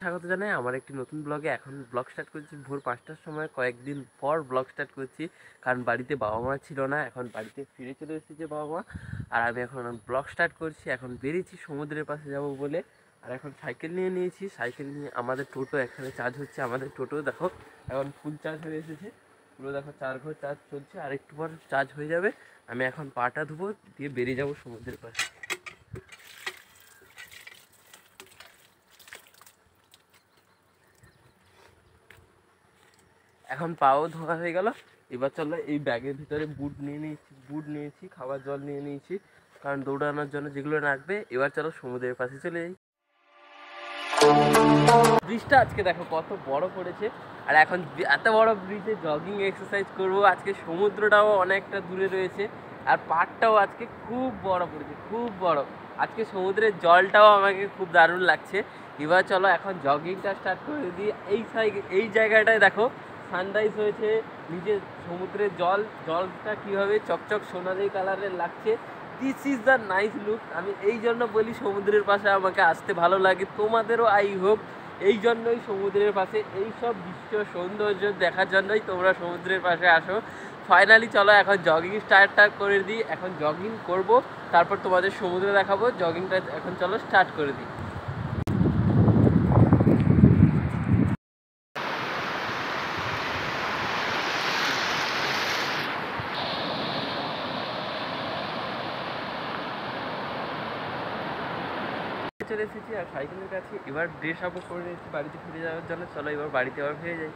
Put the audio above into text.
স্বাগত জানাই আমার একটি নতুন ব্লগে। এখন ব্লগ স্টার্ট করছি ভোর 5টার সময়, কয়েকদিন পর ব্লগ স্টার্ট করছি, কারণ বাড়িতে বাবা মা ছিল না। এখন বাড়িতে ফিরে চলে এসেছে বাবা মা, আর আমি এখন ব্লগ স্টার্ট করছি। এখন বেরিয়েছি সমুদ্রের পাশে যাব বলে, আর এখন সাইকেল নিয়ে নিয়েছি। সাইকেল নিয়ে আমাদের টোটো এখানে চার্জ হচ্ছে। আমাদের টোটো দেখো এখন ফুল চার্জ হয়ে এসেছে, পুরো দেখো 4 ঘর চার্জ চলছে, আর একটু পর চার্জ হয়ে যাবে। আমি এখন পাটা ধুবো, দিয়ে বেরিয়ে যাব সমুদ্রের পাশে। এখন পাও ধোয়া হয়ে গেল। এবার চলো, এই ব্যাগের ভিতরে বুট নিয়েছি, খাবার জল নিয়ে নিয়েছি, কারণ দৌড়ানোর জন্য যেগুলো রাখবে। এবার চলো সমুদ্রের পাশে চলে যাই। ব্রিজটা আজকে দেখো কত বড় পড়েছে, আর এখন এত বড় ব্রিজে জগিং এক্সারসাইজ করবো। আজকে সমুদ্রটাও অনেকটা দূরে রয়েছে, আর পাড়টাও আজকে খুব বড় পড়েছে, খুব বড়। আজকে সমুদ্রের জলটাও আমাকে খুব দারুণ লাগছে। এবার চলো এখন জগিংটা স্টার্ট করে দিই। এই জায়গাটায় দেখো সানরাইজ হয়েছে, নিচে সমুদ্রের জলটা কীভাবে চকচক সোনালি কালারের লাগছে। This is the nice look. আমি এই জন্য বলি সমুদ্রের পাশে আমাকে আসতে ভালো লাগে, তোমাদেরও আই হোপ। এই জন্যই সমুদ্রের পাশে এই সব দৃশ্য সৌন্দর্য দেখার জন্যই তোমরা সমুদ্রের পাশে আসো। ফাইনালি চলো এখন জগিং স্টার্টটা করে দিই। এখন জগিং করব, তারপর তোমাদের সমুদ্রে দেখাবো। জগিংটা এখন চলো স্টার্ট করে দিই। চলে এসেছি আর সাইকেলের কাছে। এবার ড্রেস আপ করে নিয়েছি বাড়িতে ফিরে যাওয়ার জন্য। চলো এবার বাড়িতে আবার ফিরে যাই।